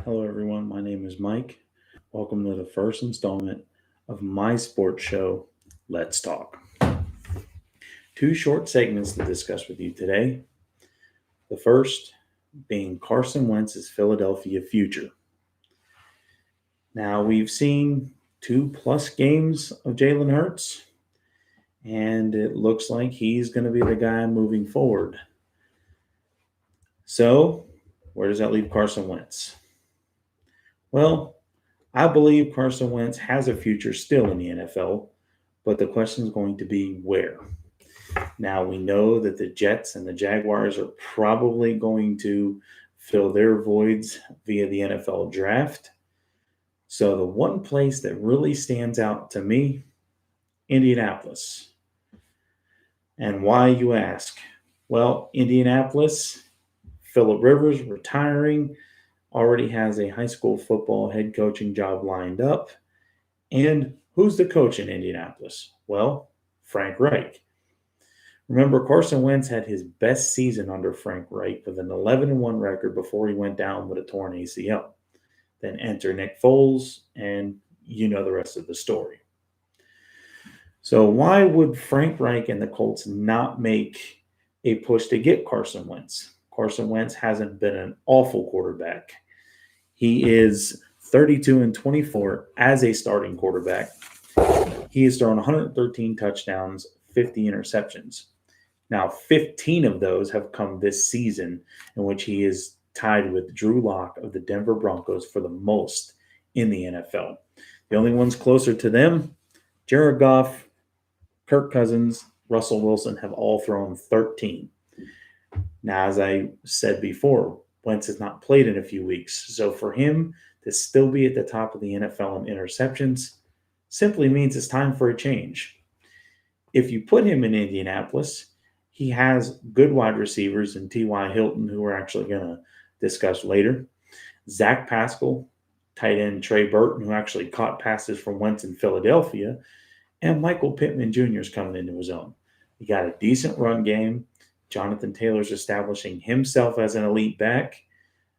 Hello, everyone. My name is Mike. Welcome to the first installment of my sports show, Let's Talk. Two short segments to discuss with you today. The first being Carson Wentz's Philadelphia future. Now, we've seen 2+ games of Jalen Hurts, and it looks like he's going to be the guy moving forward. So, where does that leave Carson Wentz? Well, I believe Carson Wentz has a future still in the NFL, but the question is going to be where. Now, we know that the Jets and the Jaguars are probably going to fill their voids via the NFL draft. So, the one place that really stands out to me, Indianapolis. And why, you ask? Well, Indianapolis, Phillip Rivers retiring, already has a high school football head coaching job lined up. And who's the coach in Indianapolis? Well, Frank Reich. Remember, Carson Wentz had his best season under Frank Reich with an 11-1 record before he went down with a torn ACL. Then enter Nick Foles, and you know the rest of the story. So why would Frank Reich and the Colts not make a push to get Carson Wentz? Carson Wentz hasn't been an awful quarterback. He is 32-24 as a starting quarterback. He has thrown 113 touchdowns, 50 interceptions. Now, 15 of those have come this season, in which he is tied with Drew Lock of the Denver Broncos for the most in the NFL. The only ones closer to them, Jared Goff, Kirk Cousins, Russell Wilson, have all thrown 13. Now, as I said before, Wentz has not played in a few weeks. So for him to still be at the top of the NFL in interceptions simply means it's time for a change. If you put him in Indianapolis, he has good wide receivers in T.Y. Hilton, who we're actually going to discuss later. Zach Pascal, tight end Trey Burton, who actually caught passes from Wentz in Philadelphia. And Michael Pittman Jr. is coming into his own. You got a decent run game. Jonathan Taylor's establishing himself as an elite back,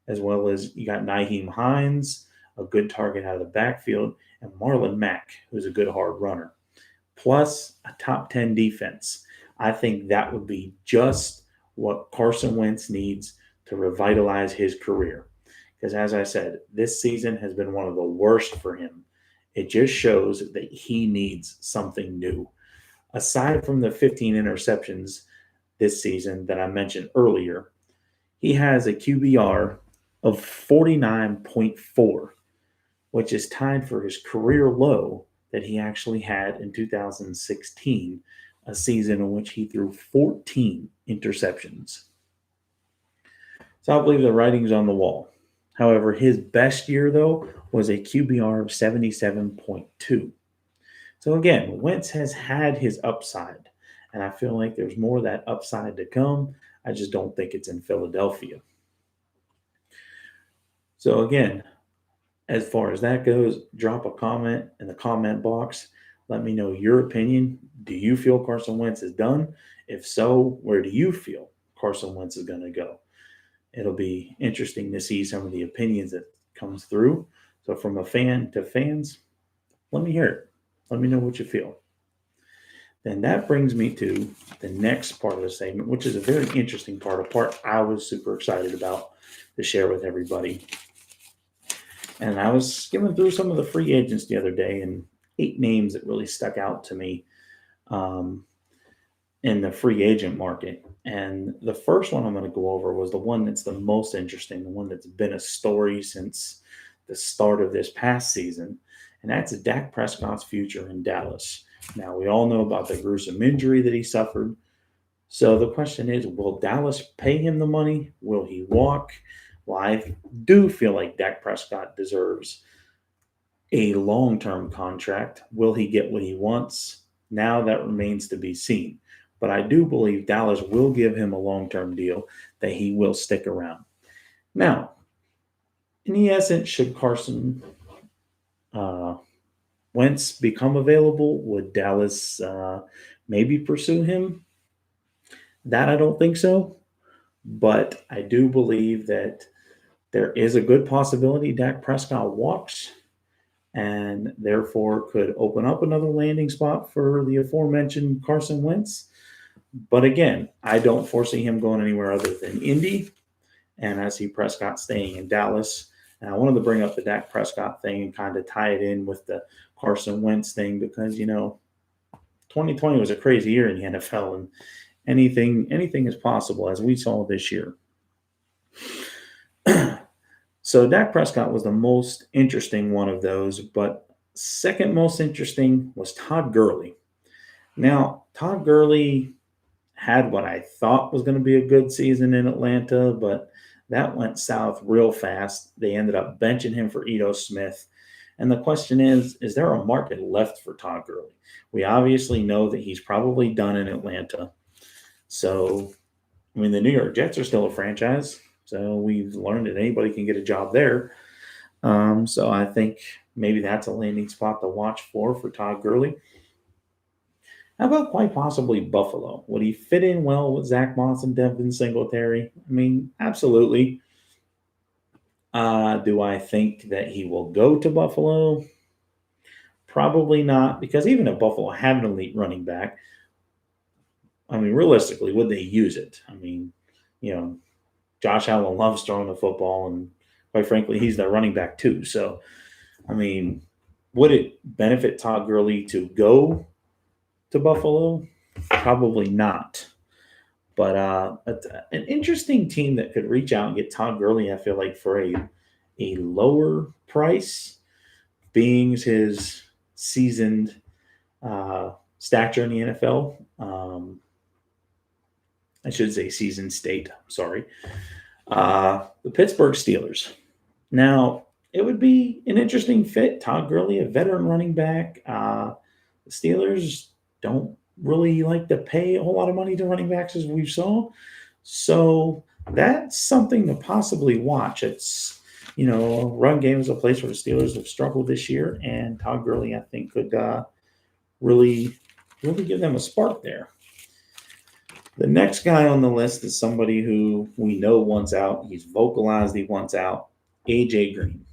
as well as you got Nyheim Hines, a good target out of the backfield, and Marlon Mack, who's a good hard runner. Plus a top 10 defense. I think that would be just what Carson Wentz needs to revitalize his career. Because as I said, this season has been one of the worst for him. It just shows that he needs something new. Aside from the 15 interceptions this season that I mentioned earlier, he has a QBR of 49.4, which is tied for his career low that he actually had in 2016, a season in which he threw 14 interceptions. So I believe the writing's on the wall. However, his best year, though, was a QBR of 77.2. So again, Wentz has had his upside, and I feel like there's more of that upside to come. I just don't think it's in Philadelphia. So again, as far as that goes, drop a comment in the comment box. Let me know your opinion. Do you feel Carson Wentz is done? If so, where do you feel Carson Wentz is going to go? It'll be interesting to see some of the opinions that comes through. So from a fan to fans, let me hear it. Let me know what you feel. Then that brings me to the next part of the segment, which is a very interesting part, a part I was super excited about to share with everybody. And I was skimming through some of the free agents the other day, and 8 names that really stuck out to me in the free agent market. And the first one I'm going to go over was the one that's the most interesting, the one that's been a story since the start of this past season, and that's Dak Prescott's future in Dallas. Now, we all know about the gruesome injury that he suffered. So the question is, will Dallas pay him the money? Will he walk? Well, I do feel like Dak Prescott deserves a long-term contract. Will he get what he wants? Now that remains to be seen. But I do believe Dallas will give him a long-term deal that he will stick around. Now, in the essence, should Carson Wentz become available, would Dallas maybe pursue him? That I don't think so. But I do believe that There is a good possibility Dak Prescott walks and therefore could open up another landing spot for the aforementioned Carson Wentz. But again, I don't foresee him going anywhere other than Indy, and I see Prescott staying in Dallas. And I wanted to bring up the Dak Prescott thing and kind of tie it in with the Carson Wentz thing because, 2020 was a crazy year in the NFL, and anything is possible, as we saw this year. So Dak Prescott was the most interesting one of those, but second most interesting was Todd Gurley. Now, Todd Gurley had what I thought was going to be a good season in Atlanta, but that went south real fast. They ended up benching him for Ito Smith. And the question is there a market left for Todd Gurley? We obviously know that he's probably done in Atlanta. So, the New York Jets are still a franchise. So we've learned that anybody can get a job there. So I think maybe that's a landing spot to watch for Todd Gurley. How about quite possibly Buffalo? Would he fit in well with Zach Moss and Devin Singletary? Absolutely. Do I think that he will go to Buffalo? Probably not, because even if Buffalo had an elite running back, realistically, would they use it? Josh Allen loves throwing the football, and quite frankly, he's their running back too. So, would it benefit Todd Gurley to go to Buffalo? Probably not. But an interesting team that could reach out and get Todd Gurley, I feel like, for a lower price, being his seasoned stature in the NFL. I should say seasoned state. Sorry. The Pittsburgh Steelers. Now, it would be an interesting fit. Todd Gurley, a veteran running back. The Steelers don't really like to pay a whole lot of money to running backs, as we saw. So that's something to possibly watch. It's, run game is a place where the Steelers have struggled this year, and Todd Gurley, I think, could really give them a spark there. The next guy on the list is somebody who we know wants out. He's vocalized he wants out. A.J. Green.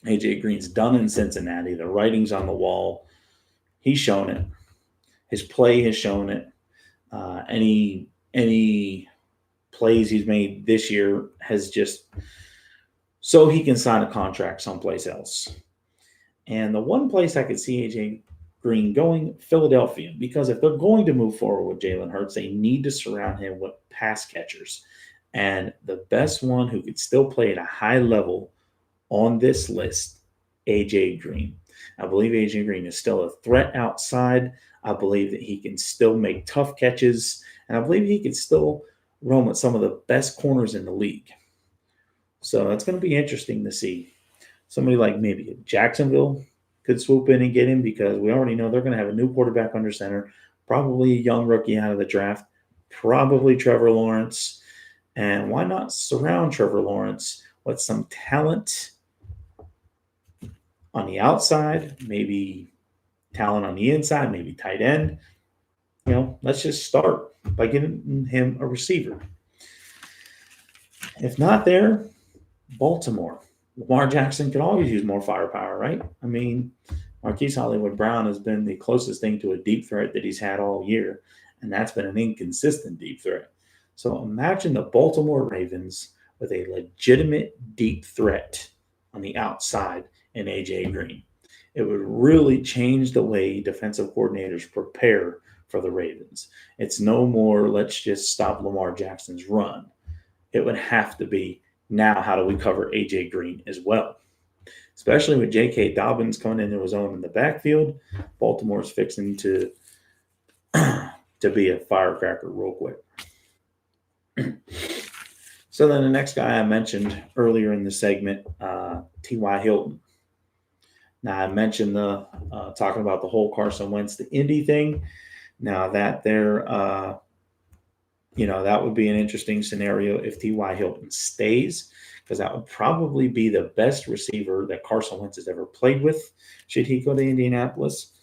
A.J. Green's done in Cincinnati. The writing's on the wall. He's shown it. His play has shown it. Any plays he's made this year has just so he can sign a contract someplace else. And the one place I could see A.J. Green going, Philadelphia, because if they're going to move forward with Jalen Hurts, they need to surround him with pass catchers. And the best one who could still play at a high level on this list, A.J. Green. I believe A.J. Green is still a threat outside. I believe that he can still make tough catches. And I believe he can still roam with some of the best corners in the league. So it's going to be interesting to see. Somebody like maybe Jacksonville could swoop in and get him, because we already know they're going to have a new quarterback under center, probably a young rookie out of the draft, probably Trevor Lawrence. And why not surround Trevor Lawrence with some talent on the outside, maybe talent on the inside, maybe tight end. Let's just start by giving him a receiver. If not there, Baltimore. Lamar Jackson could always use more firepower, right? Marquise Hollywood Brown has been the closest thing to a deep threat that he's had all year, and that's been an inconsistent deep threat. So imagine the Baltimore Ravens with a legitimate deep threat on the outside in A.J. Green. It would really change the way defensive coordinators prepare for the Ravens. It's no more, let's just stop Lamar Jackson's run. It would have to be, now how do we cover A.J. Green as well? Especially with J.K. Dobbins coming into his own in the backfield, Baltimore's fixing to be a firecracker real quick. So then the next guy I mentioned earlier in the segment, T.Y. Hilton. Now I mentioned talking about the whole Carson Wentz, the Indy thing. Now that that would be an interesting scenario if T.Y. Hilton stays, because that would probably be the best receiver that Carson Wentz has ever played with, should he go to Indianapolis.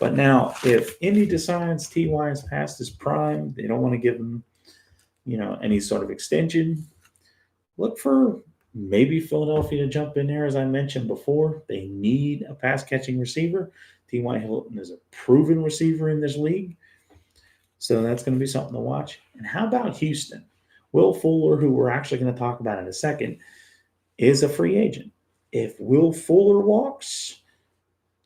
But now, if Indy decides T.Y. is past his prime, they don't want to give him, any sort of extension, look for Maybe Philadelphia to jump in there, as I mentioned before. They need a pass-catching receiver. T.Y. Hilton is a proven receiver in this league. So that's going to be something to watch. And how about Houston? Will Fuller, who we're actually going to talk about in a second, is a free agent. If Will Fuller walks,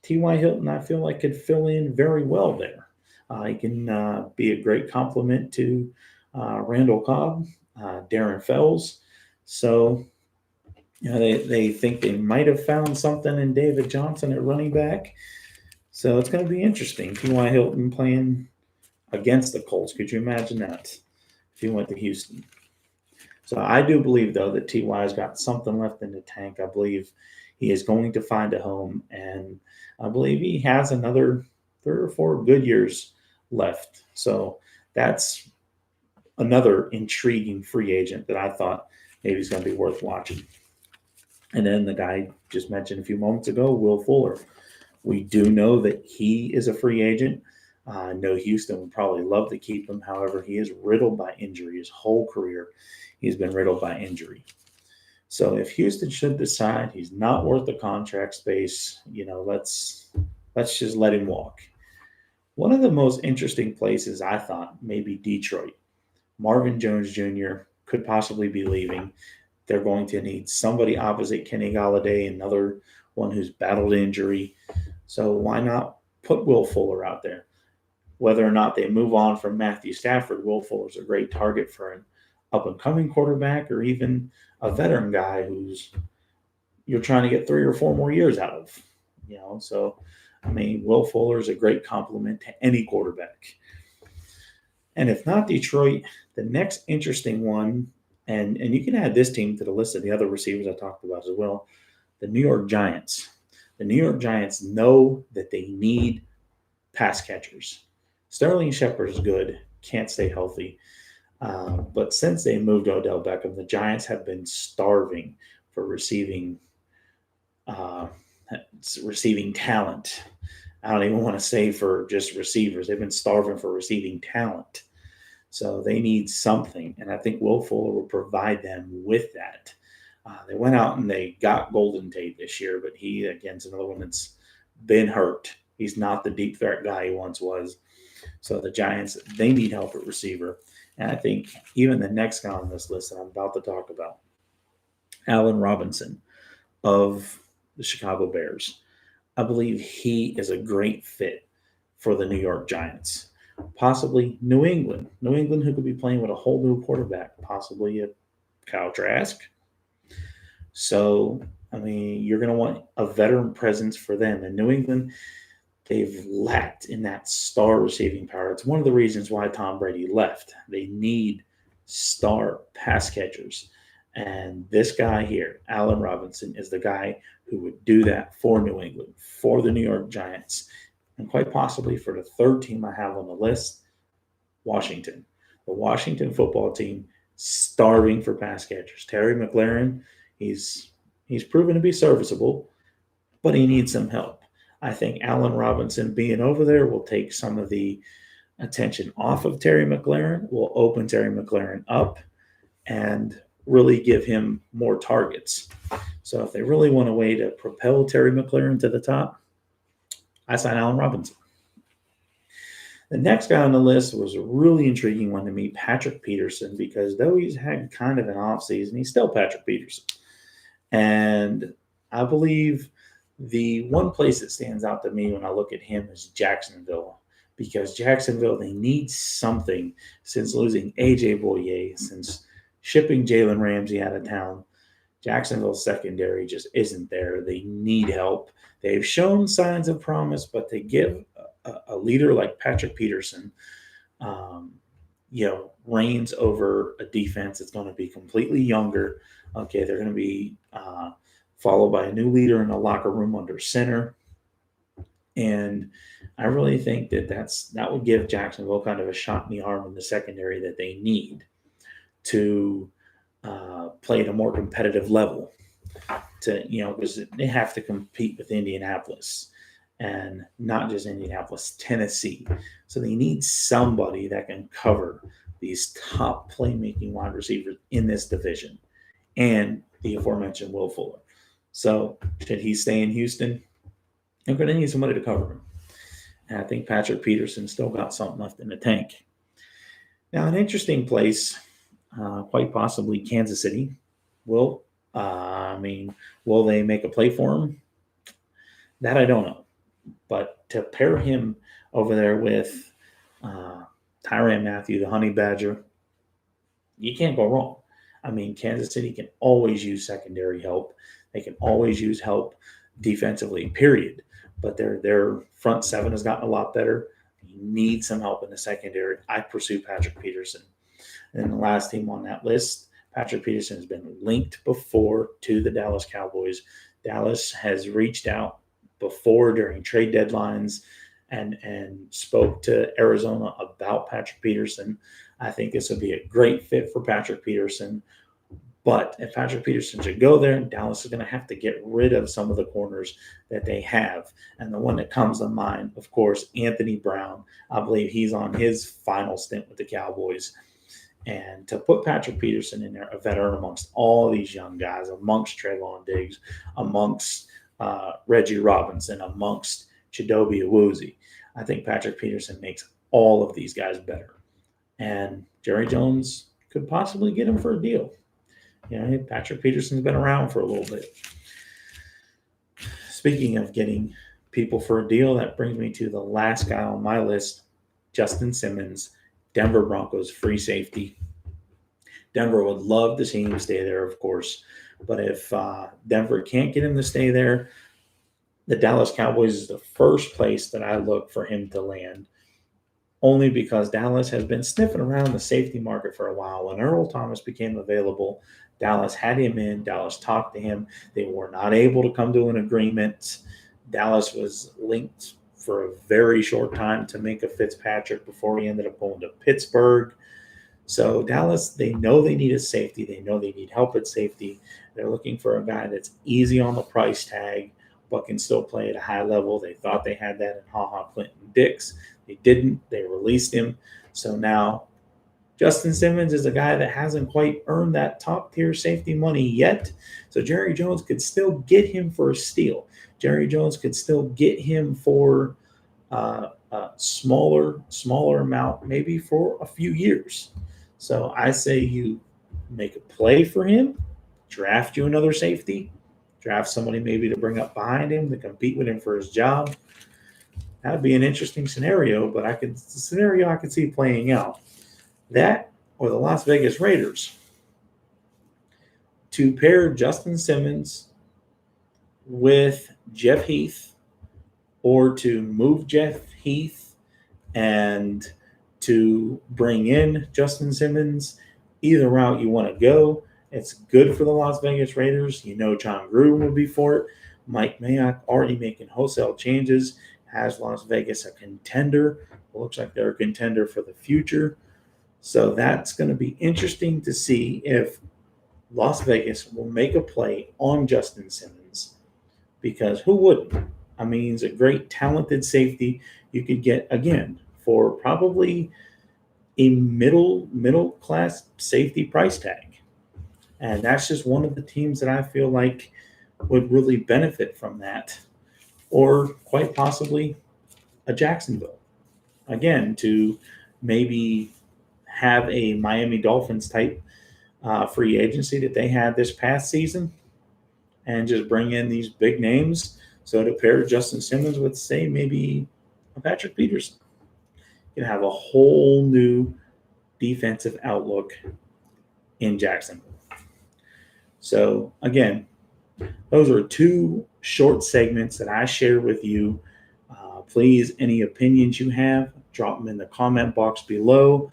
T.Y. Hilton, I feel like, could fill in very well there. He can be a great complement to Randall Cobb, Darren Fells. So, they think they might have found something in David Johnson at running back. So it's going to be interesting. T.Y. Hilton playing against the Colts. Could you imagine that if he went to Houston? So I do believe, though, that T.Y.'s got something left in the tank. I believe he is going to find a home, and I believe he has another 3 or 4 good years left. So that's another intriguing free agent that I thought maybe is going to be worth watching. And then the guy just mentioned a few moments ago, Will Fuller. We do know that he is a free agent. I know Houston would probably love to keep him. However, he is riddled by injury. His whole career, he's been riddled by injury. So if Houston should decide he's not worth the contract space, let's just let him walk. One of the most interesting places I thought maybe Detroit. Marvin Jones Jr. could possibly be leaving. They're going to need somebody opposite Kenny Golladay, another one who's battled injury. So why not put Will Fuller out there? Whether or not they move on from Matthew Stafford, Will Fuller's a great target for an up-and-coming quarterback or even a veteran guy who's you're trying to get 3 or 4 more years out of. So, Will Fuller is a great compliment to any quarterback. And if not Detroit, the next interesting one, and you can add this team to the list of the other receivers I talked about as well, the New York Giants. The New York Giants know that they need pass catchers. Sterling Shepard is good, can't stay healthy. But since they moved Odell Beckham, the Giants have been starving for receiving talent. I don't even want to say for just receivers. They've been starving for receiving talent. So they need something, and I think Will Fuller will provide them with that. They went out and they got Golden Tate this year, but he, again, is another one that's been hurt. He's not the deep threat guy he once was. So the Giants, they need help at receiver. And I think even the next guy on this list that I'm about to talk about, Allen Robinson of the Chicago Bears. I believe he is a great fit for the New York Giants. Possibly New England. New England, who could be playing with a whole new quarterback, possibly a Kyle Trask. So, you're going to want a veteran presence for them. And New England, they've lacked in that star receiving power. It's one of the reasons why Tom Brady left. They need star pass catchers. And this guy here, Allen Robinson, is the guy who would do that for New England, for the New York Giants, and quite possibly for the third team I have on the list, Washington. The Washington football team, starving for pass catchers. Terry McLaurin, he's proven to be serviceable, but he needs some help. I think Allen Robinson being over there will take some of the attention off of Terry McLaurin, will open Terry McLaurin up, and really give him more targets. So if they really want a way to propel Terry McLaurin to the top, I sign Allen Robinson. The next guy on the list was a really intriguing one to me, Patrick Peterson, because though he's had kind of an offseason, he's still Patrick Peterson. And I believe the one place that stands out to me when I look at him is Jacksonville, because Jacksonville, they need something since losing A.J. Bouye, since shipping Jalen Ramsey out of town. Jacksonville's secondary just isn't there. They need help. They've shown signs of promise, but they give a leader like Patrick Peterson, reigns over a defense that's going to be completely younger. Okay, they're going to be followed by a new leader in the locker room under center. And I really think that would give Jacksonville kind of a shot in the arm in the secondary that they need to play at a more competitive level. Because they have to compete with Indianapolis, and not just Indianapolis, Tennessee. So they need somebody that can cover these top playmaking wide receivers in this division. And the aforementioned Will Fuller. So should he stay in Houston? They're going to need somebody to cover him. And I think Patrick Peterson still got something left in the tank. Now, an interesting place, quite possibly Kansas City. Will they make a play for him? That I don't know. But to pair him over there with Tyrann Mathieu, the Honey Badger, you can't go wrong. I mean, Kansas City can always use secondary help. They can always use help defensively, period. But their front seven has gotten a lot better. You need some help in the secondary. I pursue Patrick Peterson. And the last team on that list, Patrick Peterson has been linked before to the Dallas Cowboys. Dallas has reached out before during trade deadlines and spoke to Arizona about Patrick Peterson. I think this would be a great fit for Patrick Peterson. But if Patrick Peterson should go there, Dallas is going to have to get rid of some of the corners that they have. And the one that comes to mind, of course, Anthony Brown. I believe he's on his final stint with the Cowboys. And to put Patrick Peterson in there, a veteran amongst all these young guys, amongst Trayvon Diggs, amongst Reggie Robinson, amongst Chidobe Awuzie, I think Patrick Peterson makes all of these guys better. And Jerry Jones could possibly get him for a deal. Patrick Peterson's been around for a little bit. Speaking of getting people for a deal, that brings me to the last guy on my list, Justin Simmons, Denver Broncos free safety. Denver would love to see him stay there, of course. But if Denver can't get him to stay there, the Dallas Cowboys is the first place that I look for him to land, only because Dallas has been sniffing around the safety market for a while. When Earl Thomas became available, Dallas had him in. Dallas talked to him. They were not able to come to an agreement. Dallas was linked for a very short time to Minkah Fitzpatrick before he ended up going to Pittsburgh. So Dallas, they know they need a safety. They know they need help at safety. They're looking for a guy that's easy on the price tag, but can still play at a high level. They thought they had that in HaHa Clinton-Dix. They didn't. They released him. So now Justin Simmons is a guy that hasn't quite earned that top-tier safety money yet. So Jerry Jones could still get him for a steal. Jerry Jones could still get him for a smaller amount, maybe for a few years. So I say you make a play for him, draft you another safety, draft somebody maybe to bring up behind him to compete with him for his job. That would be an interesting scenario, but it's a scenario I could see playing out. That or the Las Vegas Raiders to pair Justin Simmons with Jeff Heath, or to move Jeff Heath and to bring in Justin Simmons. Either route you want to go, it's good for the Las Vegas Raiders. John Gruden would be for it. Mike Mayock already making wholesale changes, has Las Vegas a contender. It looks like they're a contender for the future. So that's going to be interesting to see if Las Vegas will make a play on Justin Simmons, because who wouldn't? I mean, he's a great, talented safety you could get, again, for probably a middle class safety price tag. And that's just one of the teams that I feel like would really benefit from that. Or quite possibly a Jacksonville. Again, to maybe have a Miami Dolphins type free agency that they had this past season and just bring in these big names. So to pair Justin Simmons with, say, maybe a Patrick Peterson, you can have a whole new defensive outlook in Jacksonville. So again, those are two short segments that I share with you. Please, any opinions you have, drop them in the comment box below.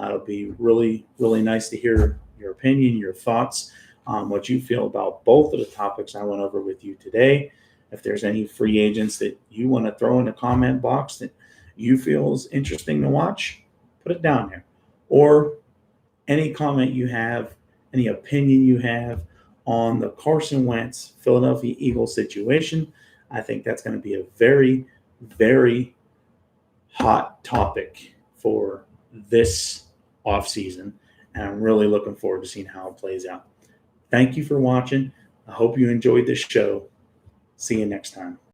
It'll be really, really nice to hear your opinion, your thoughts on what you feel about both of the topics I went over with you today. If there's any free agents that you want to throw in the comment box that you feel is interesting to watch, put it down there. Or any comment you have, any opinion you have on the Carson Wentz Philadelphia Eagles situation. I think that's going to be a very, very hot topic for this offseason, and I'm really looking forward to seeing how it plays out. Thank you for watching. I hope you enjoyed this show. See you next time.